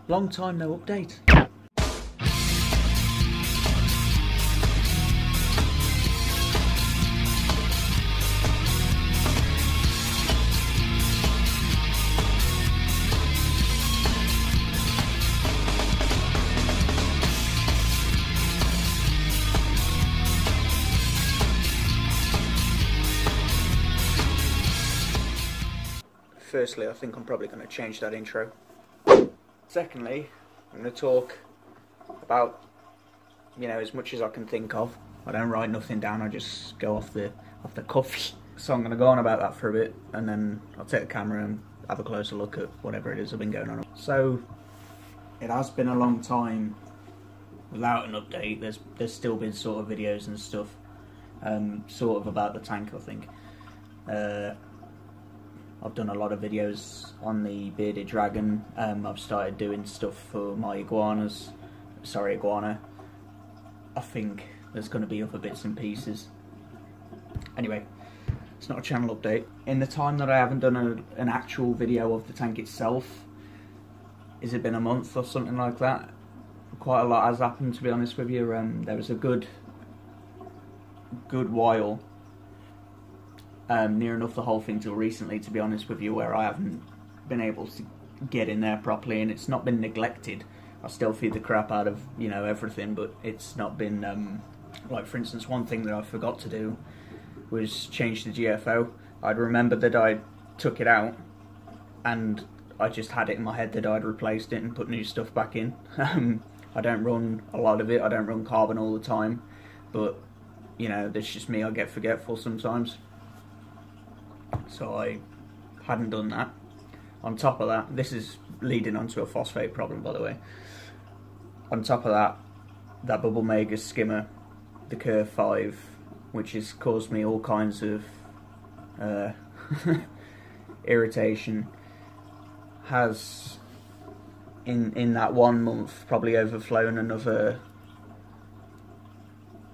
Long time no update. Firstly, I think I'm probably going to change that intro. Secondly, I'm going to talk about, you know, as much as I can think of. I don't write nothing down, I just go off the cuff. So I'm going to go on about that for a bit, and then I'll take the camera and have a closer look at whatever it is I've been going on. So, it has been a long time without an update. There's still been sort of videos and stuff, sort of about the tank, I think. I've done a lot of videos on the bearded dragon. I've started doing stuff for my iguana. I think there's going to be other bits and pieces. Anyway, it's not a channel update. In the time that I haven't done an actual video of the tank itself, has it been a month or something like that? Quite a lot has happened, to be honest with you. There was a good while, near enough the whole thing till recently, to be honest with you, where I haven't been able to get in there properly, and it's not been neglected. I still feed the crap out of, you know, everything, but it's not been, like for instance, one thing that I forgot to do was change the GFO. I'd remembered that I took it out, and I just had it in my head that I'd replaced it and put new stuff back in. I don't run a lot of it, I don't run carbon all the time, but, you know, that's just me, I get forgetful sometimes. So I hadn't done that. On top of that, this is leading onto a phosphate problem, by the way. On top of that Bubble Mega skimmer, the Curve 5, which has caused me all kinds of irritation, has in that 1 month probably overflown another,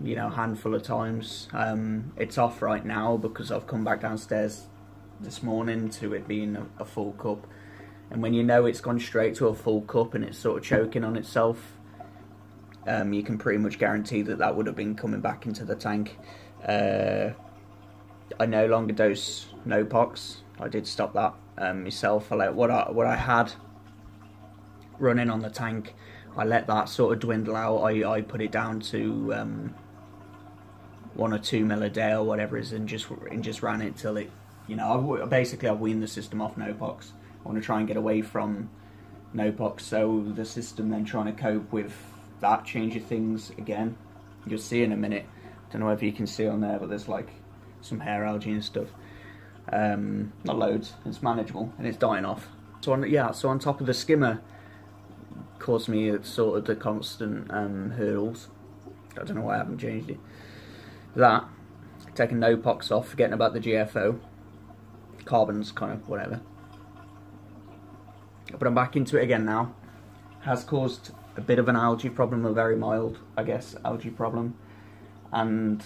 you know, handful of times. It's off right now because I've come back downstairs this morning to it being a full cup, and when you know it's gone straight to a full cup and it's sort of choking on itself, you can pretty much guarantee that would have been coming back into the tank. I no longer dose no-pox. I did stop that myself. I let what I had running on the tank, I let that sort of dwindle out. I put it down to 1 or 2 mil a day or whatever it is, and just ran it till it, you know, I've weaned the system off no-pox. I want to try and get away from no-pox, so the system then trying to cope with that change of things again. You'll see in a minute. Don't know if you can see on there, but there's like some hair algae and stuff. Not loads, it's manageable, and it's dying off. So on top of the skimmer, caused me sort of the constant hurdles. I don't know why I haven't changed it. That, taking no-pox off, forgetting about the GFO, carbon's kind of whatever. But I'm back into it again now. Has caused a bit of an algae problem, a very mild, I guess, algae problem. And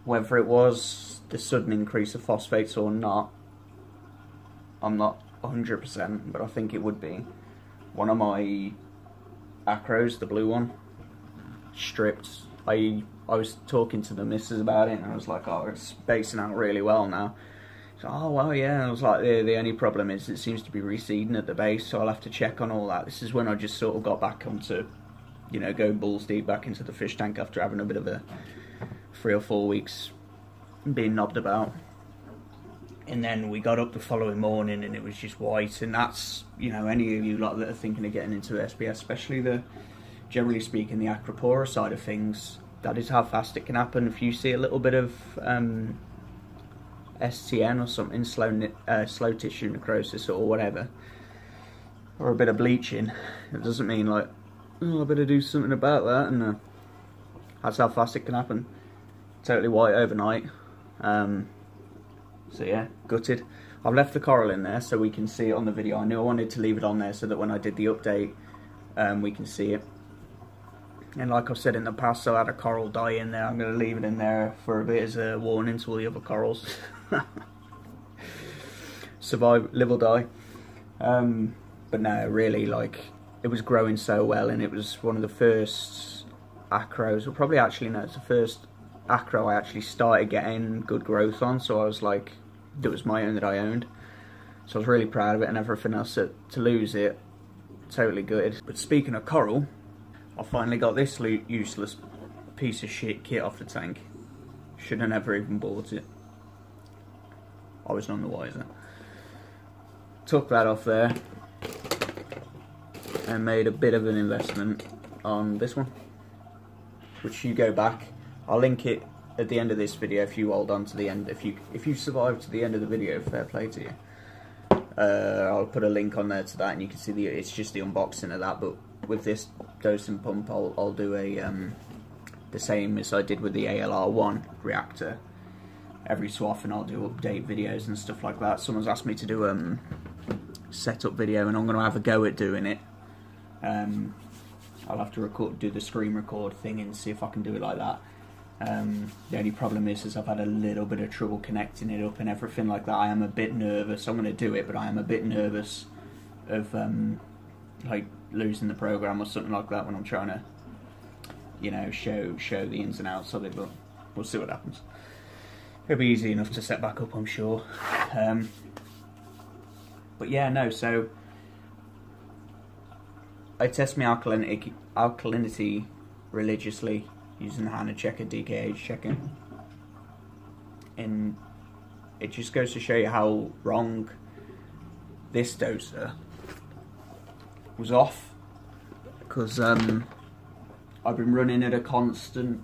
whether it was the sudden increase of phosphates or not, I'm not 100%, but I think it would be. One of my acros, the blue one, stripped. I was talking to the missus about it, and I was like, oh, it's spacing out really well now. So, oh, well, yeah. And I was like, the only problem is it seems to be reseeding at the base, so I'll have to check on all that. This is when I just sort of got back onto, you know, go balls deep back into the fish tank after having a bit of a 3 or 4 weeks being knobbed about. And then we got up the following morning and it was just white. And that's, you know, any of you lot that are thinking of getting into SPS, especially the, generally speaking, the acropora side of things, that is how fast it can happen. If you see a little bit of STN or something, slow tissue necrosis or whatever, or a bit of bleaching, it doesn't mean like, oh, I better do something about that. And that's how fast it can happen. Totally white overnight. So yeah, gutted. I've left the coral in there so we can see it on the video. I knew I wanted to leave it on there so that when I did the update, we can see it. And like I've said in the past, I had a coral die in there. I'm going to leave it in there for a bit as a warning to all the other corals. Survive, live or die. But no, really, like, it was growing so well, and it was one of the first acros, or probably actually no, it's the first acro I actually started getting good growth on, so I was like, it was my own that I owned. So I was really proud of it and everything else. To lose it, totally gutted. But speaking of coral, I finally got this useless piece of shit kit off the tank. Should have never even bought it. I was none the wiser. Took that off there and made a bit of an investment on this one, which you go back. I'll link it at the end of this video if you hold on to the end. If you survive to the end of the video, fair play to you. I'll put a link on there to that, and you can see it's just the unboxing of that. But with this dose and pump, I'll do a the same as I did with the ALR1 reactor. Every so often I'll do update videos and stuff like that. Someone's asked me to do setup video, and I'm going to have a go at doing it. I'll have to do the screen record thing and see if I can do it like that. The only problem is I've had a little bit of trouble connecting it up and everything like that. I am a bit nervous. I'm going to do it, but I am a bit nervous of like losing the program or something like that when I'm trying to, you know, show the ins and outs of it. But we'll see what happens. It'll be easy enough to set back up, I'm sure. But yeah, no. So I test my alkalinity religiously, using the Hannah checker, DKH checker, and it just goes to show you how wrong this doser was off, because I've been running at a constant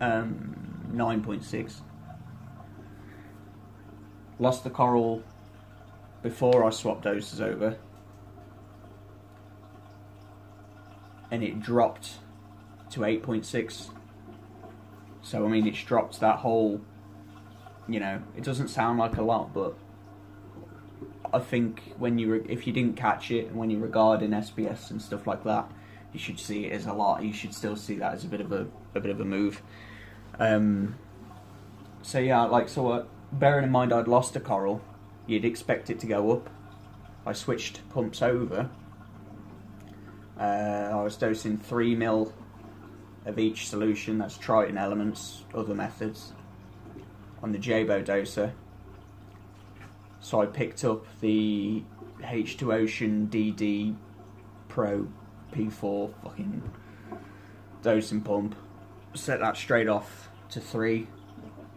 9.6. Lost the coral before I swapped doses over, and it dropped to 8.6. So I mean, it's dropped that whole, you know, it doesn't sound like a lot, but I think when if you didn't catch it, and when you're regarding SPS and stuff like that, you should see it as a lot. You should still see that as a bit of a move. So yeah, bearing in mind I'd lost a coral, you'd expect it to go up. I switched pumps over. I was dosing 3 ml of each solution, that's Triton elements, other methods, on the Jabo doser. So I picked up the H2 Ocean DD Pro P4 fucking dosing pump, set that straight off to 3,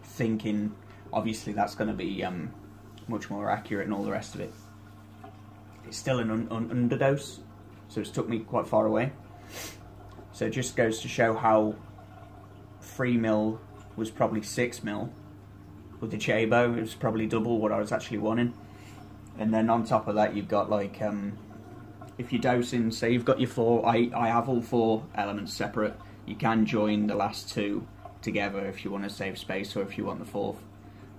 thinking obviously that's going to be much more accurate and all the rest of it. It's still an underdose, so it's took me quite far away. So it just goes to show how 3 ml was probably 6 ml. With the Jabo, it was probably double what I was actually wanting. And then on top of that, you've got like, if you're dosing, say you've got your 4, I have all 4 elements separate. You can join the last 2 together if you want to save space, or if you want the 4th.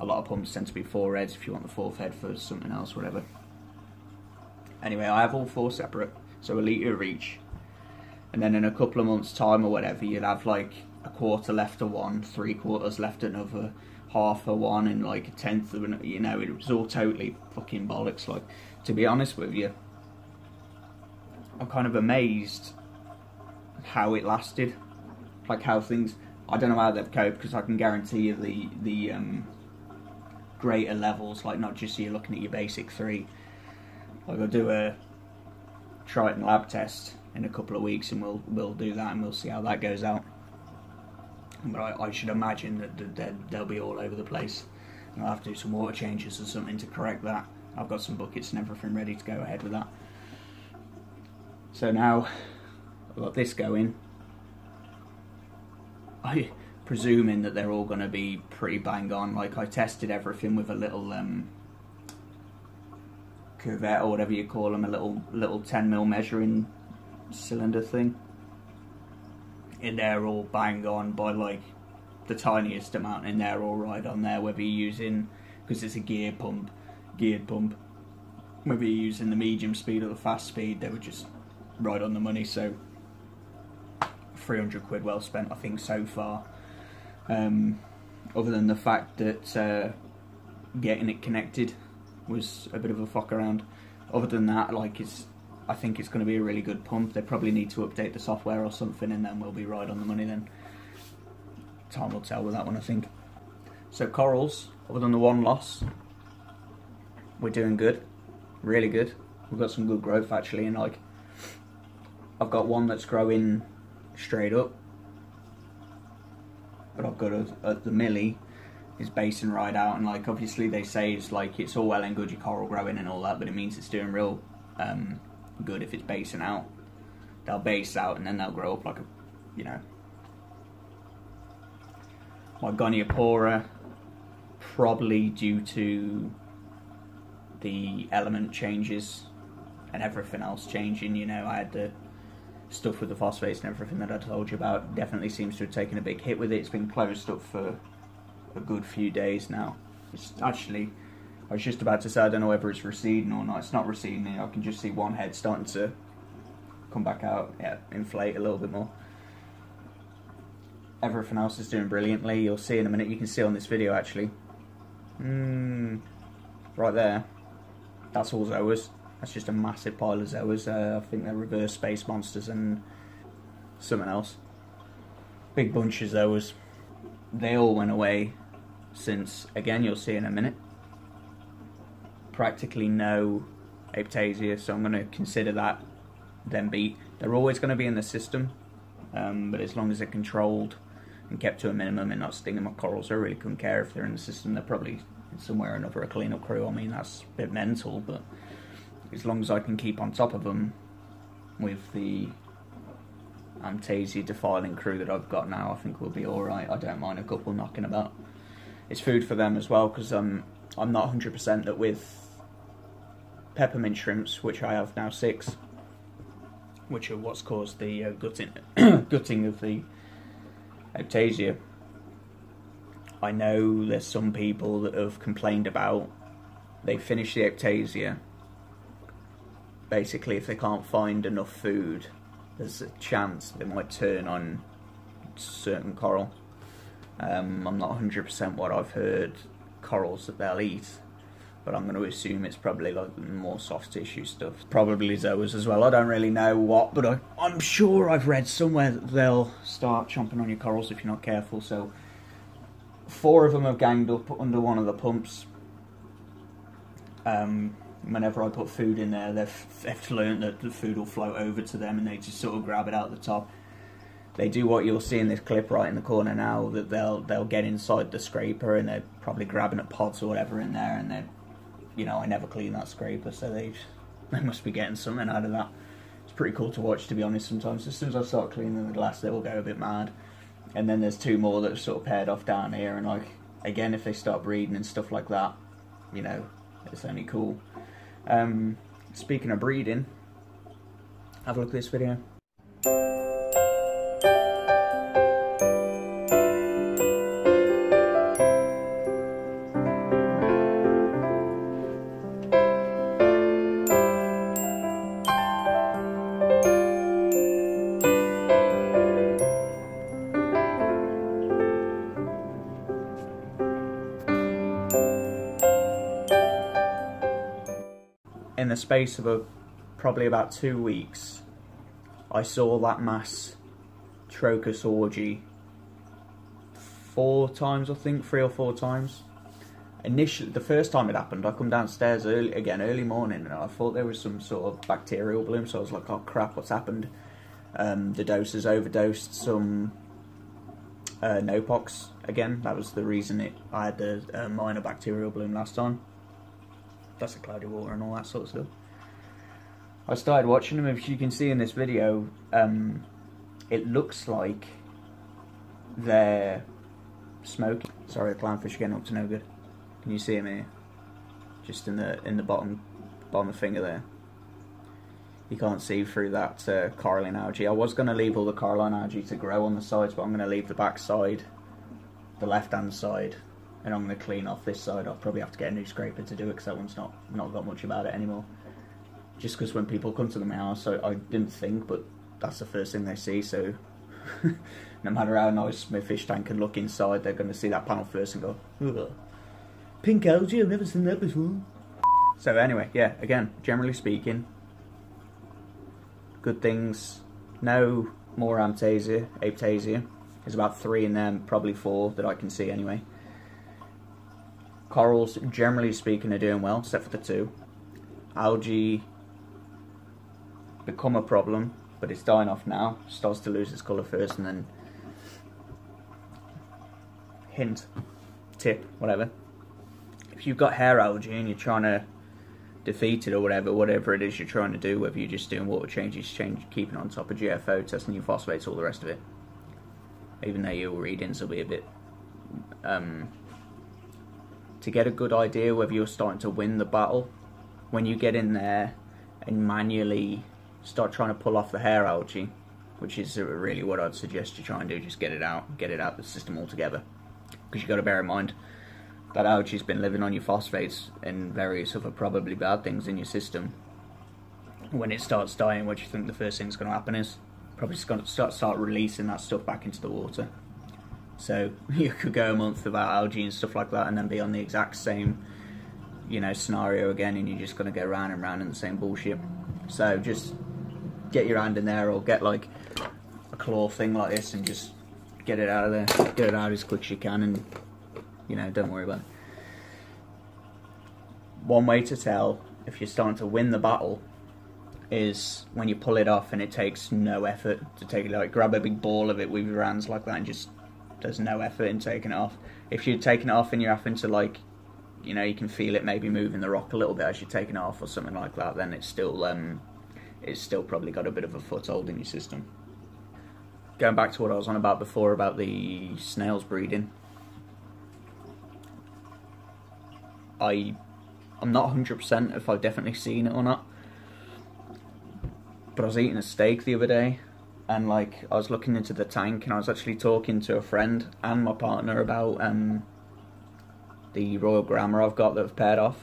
A lot of pumps tend to be 4 heads if you want the 4th head for something else, whatever. Anyway, I have all 4 separate, so a litre of each. And then in a couple of months' time or whatever, you'll have like a quarter left of one, 3/4 left another, half of one, and like a tenth of another. You know, it was all totally fucking bollocks. Like, to be honest with you, I'm kind of amazed how it lasted. Like how things, I don't know how they've coped, because I can guarantee you the greater levels, like not just you're looking at your basic 3. Like, I'll do a Triton lab test in a couple of weeks, and we'll do that, and we'll see how that goes out. But I should imagine that they'll be all over the place, and I'll have to do some water changes or something to correct that. I've got some buckets and everything ready to go ahead with that. So now I've got this going. I presuming that they're all going to be pretty bang on. Like, I tested everything with a little cuvette, or whatever you call them, a little 10 ml measuring cylinder thing, and they're all bang on by like the tiniest amount, and they're all right on there, whether you're using, because it's a geared pump, whether you're using the medium speed or the fast speed, they were just right on the money. So 300 quid well spent, I think, so far. Other than the fact that getting it connected was a bit of a fuck around. Other than that, like, I think it's going to be a really good pump. They probably need to update the software or something, and then we'll be right on the money then. Time will tell with that one, I think. So corals, other than the one loss, we're doing good, really good. We've got some good growth actually, and like, I've got one that's growing straight up, but I've got the millie is basing right out, and like obviously they say it's like it's all well and good your coral growing and all that, but it means it's doing real good if it's basing out. They'll base out and then they'll grow up like a, you know. My Goniopora, probably due to the element changes and everything else changing, you know, I had the stuff with the phosphates and everything that I told you about, definitely seems to have taken a big hit with it. It's been closed up for a good few days now. It's actually, I was just about to say, I don't know whether it's receding or not. It's not receding. I can just see one head starting to come back out, yeah, inflate a little bit more. Everything else is doing brilliantly. You'll see in a minute. You can see on this video actually. Right there. That's all zoas. That's just a massive pile of zoas. I think they're reverse space monsters and something else. Big bunch of zoas. They all went away since, again, you'll see in a minute. Practically no Aptasia, so I'm going to consider that them beat. They're always going to be in the system, but as long as they're controlled and kept to a minimum and not stinging my corals, I really couldn't care if they're in the system. They're probably somewhere or another a cleanup crew. I mean, that's a bit mental, but as long as I can keep on top of them with the Aptasia defiling crew that I've got now, I think we'll be alright. I don't mind a couple knocking about. It's food for them as well, because I'm not 100% that with peppermint shrimps, which I have now 6, which are what's caused the gutting of the Aptasia. I know there's some people that have complained about, they finish the Aptasia, basically if they can't find enough food, there's a chance they might turn on certain coral. I'm not 100% what I've heard corals that they'll eat, but I'm going to assume it's probably like more soft tissue stuff. Probably zoas as well. I don't really know what, but I'm sure I've read somewhere that they'll start chomping on your corals if you're not careful. So 4 of them have ganged up under one of the pumps. Whenever I put food in there, they've learned that the food will float over to them and they just sort of grab it out the top. They do what you'll see in this clip right in the corner now, that they'll get inside the scraper and they're probably grabbing at pods or whatever in there, and they're, you know, I never clean that scraper, so they must be getting something out of that. It's pretty cool to watch, to be honest. Sometimes as soon as I start cleaning the glass, they will go a bit mad. And then there's 2 more that are sort of paired off down here, and like, again, if they start breeding and stuff like that, you know, it's only cool. Speaking of breeding, have a look at this video. In the space of probably about 2 weeks, I saw that mass Trochus orgy 4 times, I think, 3 or 4 times. Initially, the first time it happened, I come downstairs early morning, and I thought there was some sort of bacterial bloom, so I was like, oh crap, what's happened? The dosers overdosed some no-pox again. That was the reason I had the minor bacterial bloom last time. That's the cloudy water and all that sort of stuff. I started watching them. If you can see in this video, it looks like they're smoking. Sorry, the clownfish are getting up to no good. Can you see them here? Just in the bottom finger there. You can't see through that coralline algae. I was going to leave all the coralline algae to grow on the sides, but I'm going to leave the back side, the left-hand side, and I'm going to clean off this side. I'll probably have to get a new scraper to do it, because that one's not got much about it anymore. Just because when people come to my house, I didn't think, but that's the first thing they see, so no matter how nice my fish tank can look inside, they're going to see that panel first and go, ugh, pink algae, I've never seen that before. So anyway, yeah, again, generally speaking, good things. No more aptasia. There's about 3 in there, probably 4 that I can see anyway. Corals, generally speaking, are doing well, except for the 2. Algae become a problem, but it's dying off now. Starts to lose its colour first, and then hint, tip, whatever. If you've got hair algae and you're trying to defeat it or whatever it is you're trying to do, whether you're just doing water changes, keeping on top of GFO, testing your phosphates, all the rest of it, even though your readings will be a bit to get a good idea whether you're starting to win the battle, when you get in there and manually start trying to pull off the hair algae, which is really what I'd suggest you try and do, just get it out of the system altogether, because you've got to bear in mind that algae's been living on your phosphates and various other probably bad things in your system. When it starts dying, what do you think the first thing that's going to happen is? Probably just going to start releasing that stuff back into the water. So you could go a month without algae and stuff like that, and then be on the exact same, you know, scenario again, and you're just going to go round and round in the same bullshit. So just get your hand in there, or get like a claw thing like this, and just get it out of there. Get it out as quick as you can, and you know, don't worry about it. One way to tell if you're starting to win the battle is when you pull it off and it takes no effort to take it. Like, grab a big ball of it with your hands like that, and just there's no effort in taking it off. If you're taking it off and you're having to, like, you know, you can feel it maybe moving the rock a little bit as you're taking it off or something like that, then it's still probably got a bit of a foothold in your system. Going back to what I was on about before about the snails breeding, I'm not 100% if I've definitely seen it or not, but I was eating a steak the other day, and like I was looking into the tank, and I was actually talking to a friend and my partner about the Royal Grammar I've got that have paired off.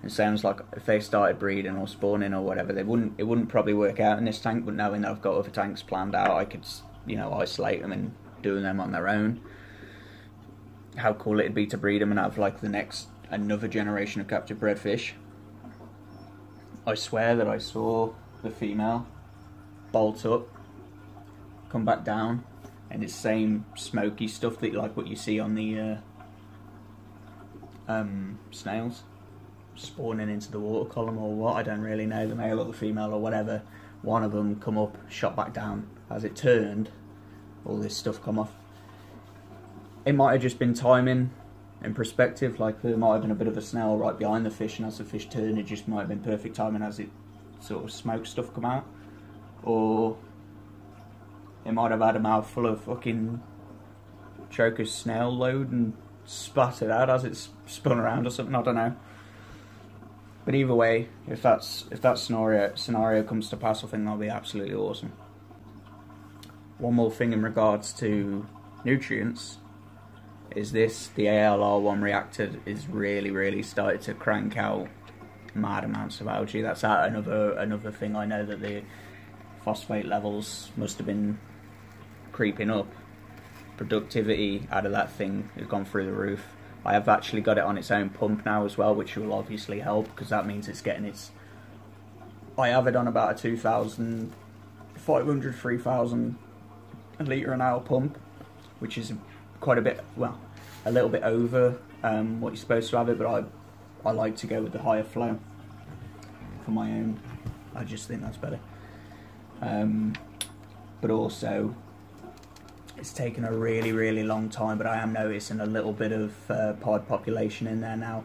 It sounds like if they started breeding or spawning or whatever, it wouldn't probably work out in this tank, but knowing that I've got other tanks planned out, I could, you know, isolate them and doing them on their own. How cool it'd be to breed them and have like another generation of captured bred fish. I swear that I saw the female bolt up, come back down, and it's same smoky stuff that like what you see on the snails spawning into the water column or what, I don't really know, the male or the female or whatever. One of them come up, shot back down. As it turned, all this stuff come off. It might have just been timing and perspective, like there might have been a bit of a snail right behind the fish, and as the fish turned, it just might have been perfect timing as it sort of smoke stuff come out. Or it might have had a mouthful of fucking choker's snail load and spat it out as it's spun around or something, I don't know. But either way, if that scenario comes to pass, I think that'll be absolutely awesome. One more thing in regards to nutrients is this: the ALR1 reactor is really started to crank out mad amounts of algae. That's another thing I know, that the phosphate levels must have been creeping up. Productivity out of that thing has gone through the roof. I have actually got it on its own pump now as well, which will obviously help, because that means it's getting its... I have it on about a 2,500, 3,000 litre an hour pump, which is quite a bit, well, a little bit over what you're supposed to have it, but I like to go with the higher flow for my own. I just think that's better. But also, it's taken a really long time, but I am noticing a little bit of pod population in there now.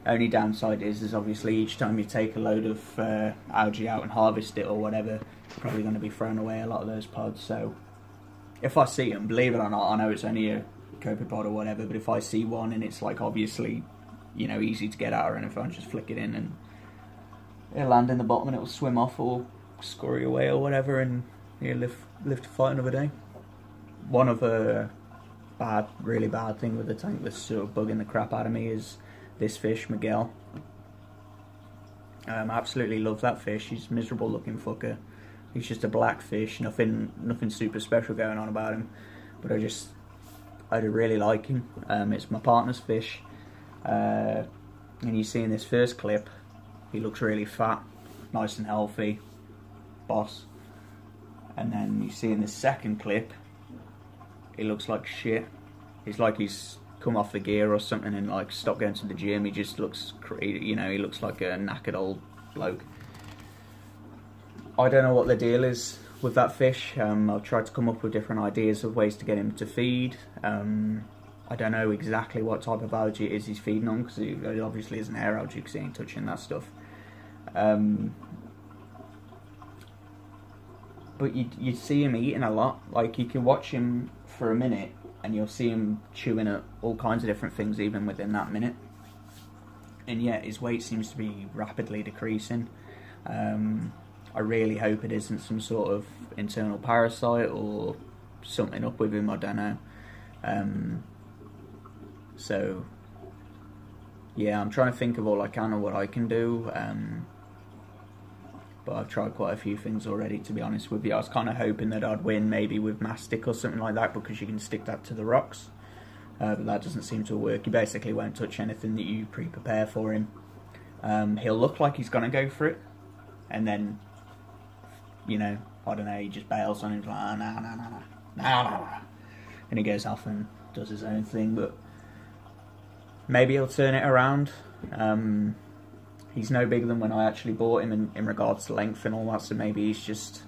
Only downside is obviously each time you take a load of algae out and harvest it or whatever, you're probably going to be throwing away a lot of those pods. So if I see them, believe it or not, I know it's only a copepod or whatever, but if I see one and it's like obviously, you know, easy to get out or anything, I just flick it in and it'll land in the bottom and it'll swim off or scurry away or whatever, and you live to fight another day. One other really bad thing with the tank that's sort of bugging the crap out of me is this fish, Miguel. Absolutely love that fish. He's a miserable looking fucker. He's just a black fish, nothing super special going on about him, but I really like him. It's my partner's fish, and you see in this first clip, he looks really fat, nice and healthy. boss. And then you see in the second clip, he looks like shit. He's like he's come off the gear or something and like stopped going to the gym. He just looks, you know, he looks like a knackered old bloke. I don't know what the deal is with that fish. I've tried to come up with different ideas of ways to get him to feed. I don't know exactly what type of algae it is he's feeding on, because he obviously isn't air algae because he ain't touching that stuff. But you see him eating a lot. Like, you can watch him for a minute and you'll see him chewing at all kinds of different things even within that minute. And yet his weight seems to be rapidly decreasing. I really hope it isn't some sort of internal parasite or something up with him, I don't know. So yeah, I'm trying to think of all I can of what I can do. But I've tried quite a few things already, to be honest with you. I was kind of hoping that I'd win maybe with mastic or something like that, because you can stick that to the rocks. But that doesn't seem to work. He basically won't touch anything that you pre-prepare for him. He'll look like he's going to go for it, and then, you know, I don't know, he just bails on him, like, nah. And he goes off and does his own thing. But maybe he'll turn it around. He's no bigger than when I actually bought him in regards to length and all that, so maybe he's just,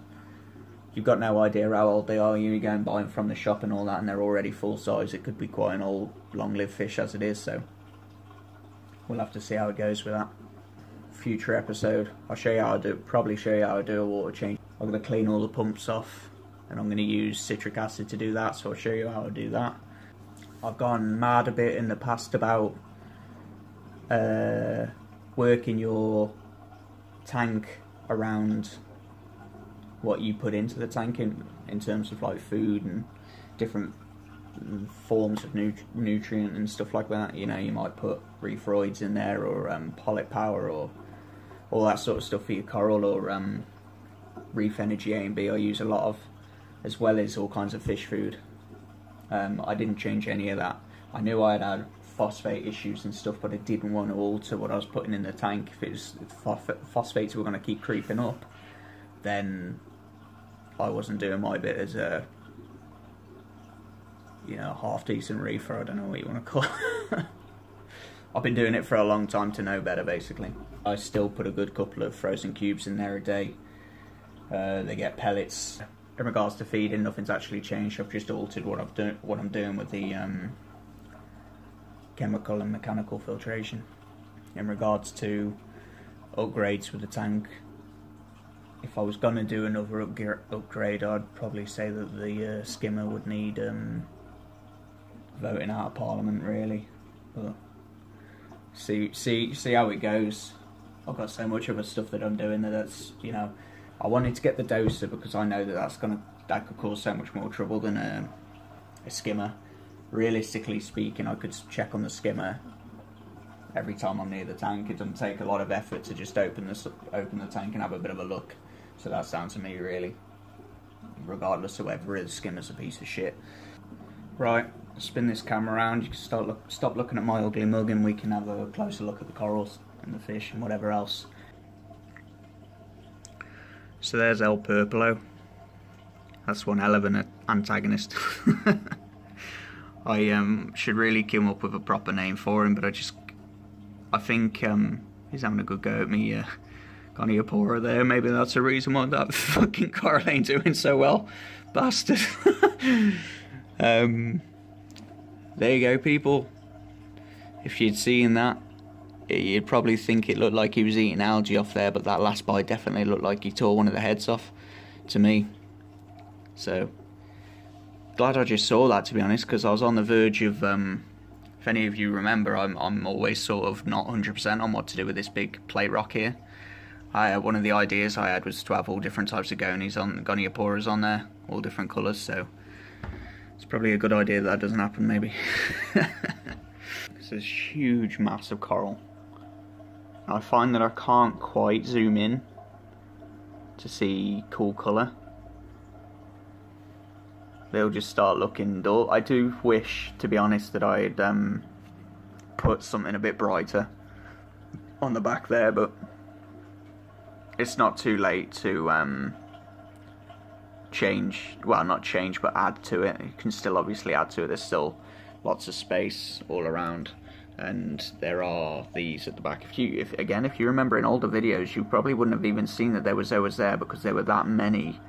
you've got no idea how old they are. You go and buy them from the shop and all that, and they're already full size. It could be quite an old, long-lived fish as it is, so we'll have to see how it goes with that. Future episode, I'll show you how I do, probably show you how I do a water change. I'm going to clean all the pumps off, and I'm going to use citric acid to do that, so I'll show you how I do that. I've gone mad a bit in the past about working your tank around what you put into the tank in terms of like food and different forms of nutrient and stuff like that. You know, you might put REEFER in there, or polyp power, or all that sort of stuff for your coral, or reef energy A and B I use a lot of, as well as all kinds of fish food. I didn't change any of that. I knew I had phosphate issues and stuff, but I didn't want to alter what I was putting in the tank. If phosphates were going to keep creeping up, then I wasn't doing my bit as a, you know, half decent reefer. I don't know what you want to call it. I've been doing it for a long time to know better, basically. I still put a good couple of frozen cubes in there a day. They get pellets. In regards to feeding, nothing's actually changed. I've just altered what I'm doing with the chemical and mechanical filtration. In regards to upgrades with the tank, if I was going to do another upgrade, I'd probably say that the skimmer would need voting out of Parliament, really. But see how it goes. I've got so much other stuff that I'm doing that's, you know, I wanted to get the doser because I know that could cause so much more trouble than a skimmer. Realistically speaking, I could check on the skimmer every time I'm near the tank. It doesn't take a lot of effort to just open the tank and have a bit of a look. So that's down to me, really, regardless of whether the skimmer's a piece of shit. Right, spin this camera around. You can stop looking at my ugly mug, and we can have a closer look at the corals and the fish and whatever else. So there's El Purpolo. That's one hell of an antagonist. I should really come up with a proper name for him, but I think he's having a good go at me. Goniopora there. Maybe that's a reason why that fucking coral ain't doing so well. Bastard. There you go, people. If you'd seen that, you'd probably think it looked like he was eating algae off there, but that last bite definitely looked like he tore one of the heads off, to me. So, glad I just saw that, to be honest, because I was on the verge of, if any of you remember, I'm always sort of not 100% on what to do with this big plate rock here. One of the ideas I had was to have all different types of gonioporas on there, all different colours, so it's probably a good idea that doesn't happen, maybe. This is huge mass of coral. I find that I can't quite zoom in to see cool colour. They'll just start looking dull. I do wish, to be honest, that I'd put something a bit brighter on the back there, but it's not too late to change, well, not change, but add to it. You can still obviously add to it. There's still lots of space all around, and there are these at the back. If you remember in older videos, you probably wouldn't have even seen that there was zoas there, because there were that many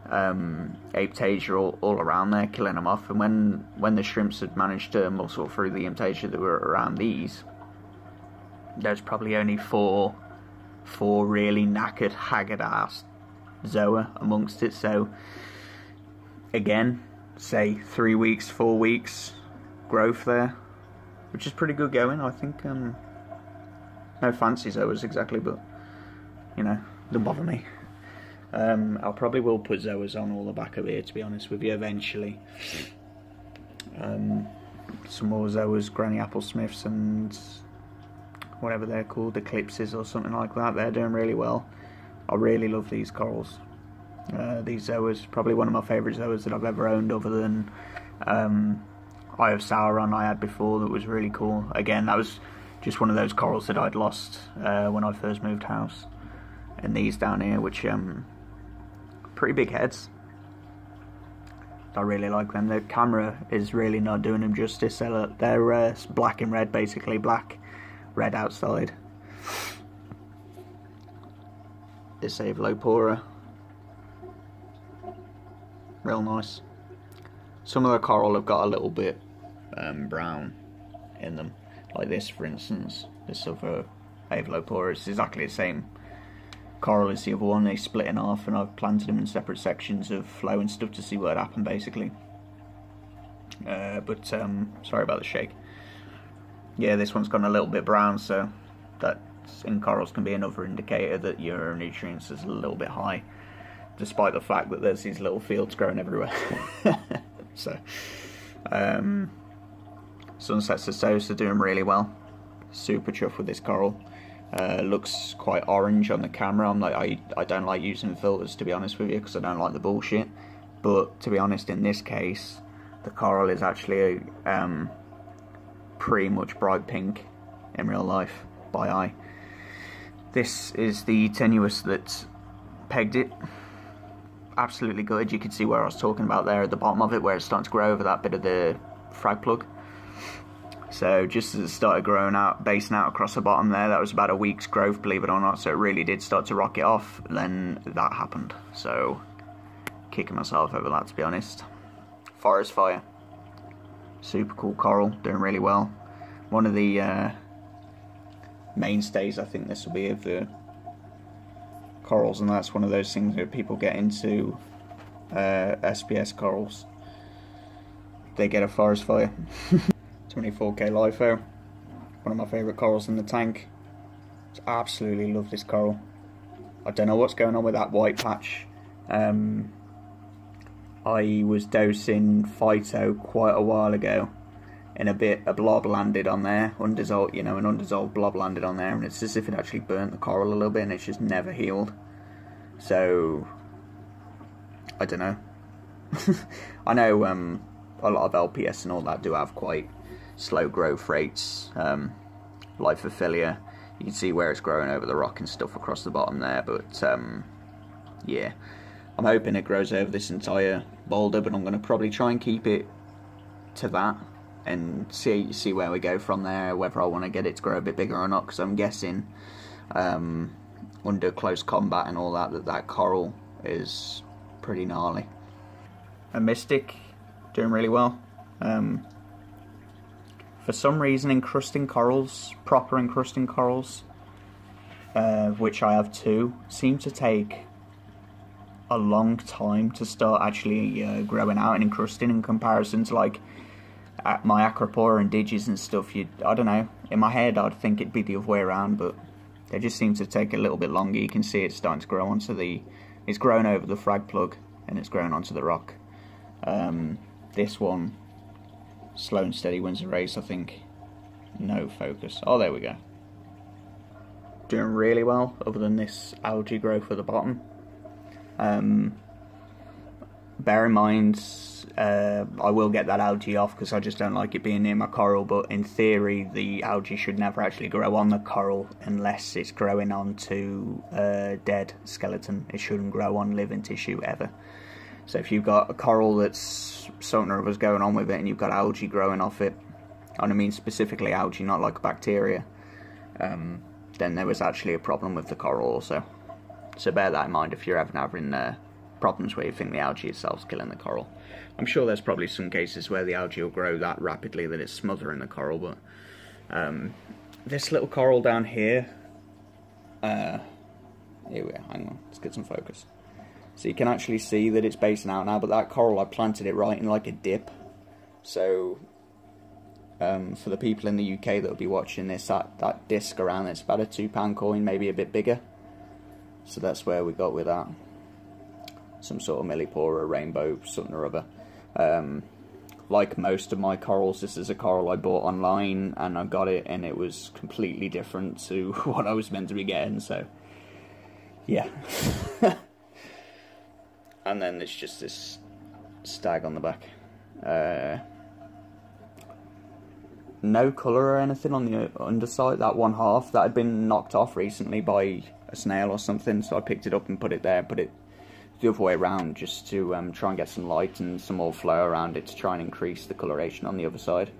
Aiptasia all around there, killing them off. And when the shrimps had managed to muscle through the Aiptasia that were around these, there's probably only four really knackered, haggard ass zoa amongst it. So again, say 3 weeks, 4 weeks growth there, which is pretty good going, I think. No fancy zoas exactly, but you know, don't bother me. I probably will put zoas on all the back of here, to be honest with you, eventually. Some more zoas, Granny Apple Smiths and whatever they're called, Eclipses or something like that. They're doing really well. I really love these corals. These zoas, probably one of my favourite zoas that I've ever owned, other than Eye of Sauron I had before, that was really cool. Again, that was just one of those corals that I'd lost when I first moved house. And these down here, which pretty big heads. I really like them. The camera is really not doing them justice. They're black and red, basically. Black, red outside. This Avalopora, real nice. Some of the coral have got a little bit brown in them, like this, for instance. This other Avalopora is exactly the same coral as the other one. They split in half, and I've planted them in separate sections of flow and stuff to see what happened, basically. Sorry about the shake. Yeah, this one's gone a little bit brown, so that in corals can be another indicator that your nutrients is a little bit high, despite the fact that there's these little fields growing everywhere. So Sunsets Astosa are doing really well. Super chuffed with this coral. Looks quite orange on the camera. I don't like using filters, to be honest with you, because I don't like the bullshit. But to be honest, in this case, the coral is actually pretty much bright pink in real life by eye. This is the tenuous that pegged it. Absolutely good. You can see where I was talking about there at the bottom of it, where it's starting to grow over that bit of the frag plug. So just as it started growing out, basing out across the bottom there, that was about a week's growth, believe it or not. So it really did start to rocket off. Then that happened. So kicking myself over that, to be honest. Forest Fire, super cool coral, doing really well. One of the mainstays, I think this will be, of the corals, and that's one of those things where people get into SPS corals. They get a forest fire. 24k LIFO, one of my favourite corals in the tank. Just absolutely love this coral. I don't know what's going on with that white patch. I was dosing Phyto quite a while ago, and a blob landed on there, undissolved, you know, an undissolved blob landed on there, and it's as if it actually burnt the coral a little bit, and it's just never healed. So I don't know. I know a lot of LPS and all that do have quite slow growth rates. Lithophilia, you can see where it's growing over the rock and stuff across the bottom there, but yeah, I'm hoping it grows over this entire boulder, but I'm going to probably try and keep it to that and see where we go from there, whether I want to get it to grow a bit bigger or not, because I'm guessing under close combat and all that coral is pretty gnarly. A Mystic, doing really well. For some reason, encrusting corals, proper encrusting corals, which I have two, seem to take a long time to start actually growing out and encrusting, in comparison to like my Acropora and Digis and stuff. I don't know, in my head I'd think it'd be the other way around, but they just seem to take a little bit longer. You can see it's starting to grow onto it's grown over the frag plug and it's grown onto the rock. This one, slow and steady wins the race, I think. No focus. Oh, there we go. Doing really well, other than this algae growth at the bottom. Bear in mind, I will get that algae off because I just don't like it being near my coral, but in theory the algae should never actually grow on the coral unless it's growing onto dead skeleton. It shouldn't grow on living tissue ever. So if you've got a coral that's something or other's going on with it and you've got algae growing off it, and I mean specifically algae, not like bacteria, then there was actually a problem with the coral also. So bear that in mind if you're ever having problems where you think the algae itself is killing the coral. I'm sure there's probably some cases where the algae will grow that rapidly that it's smothering the coral, but this little coral down here, here we are, hang on, let's get some focus. So you can actually see that it's basing out now, but that coral, I planted it right in like a dip. So for the people in the UK that will be watching this, that disc around it's about a £2 coin, maybe a bit bigger. So that's where we got with that. Some sort of millipora, rainbow, something or other. Like most of my corals, this is a coral I bought online, and I got it and it was completely different to what I was meant to be getting, so yeah. And then it's just this stag on the back. No colour or anything on the underside. That one half, that had been knocked off recently by a snail or something, so I picked it up and put it there, put it the other way around just to try and get some light and some more flow around it to try and increase the coloration on the other side.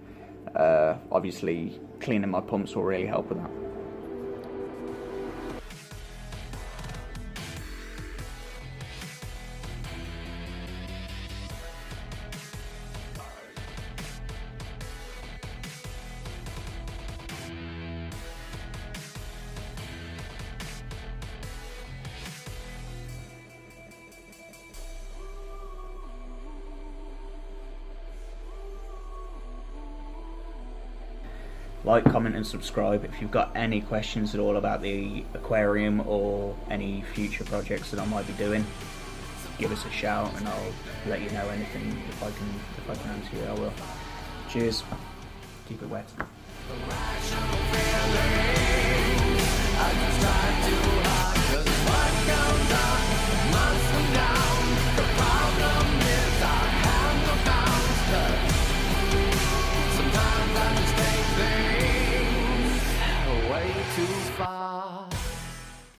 Obviously cleaning my pumps will really help with that. Like, comment and subscribe. If you've got any questions at all about the aquarium or any future projects that I might be doing, give us a shout and I'll let you know anything. If I can answer you, I will. Cheers. Keep it wet.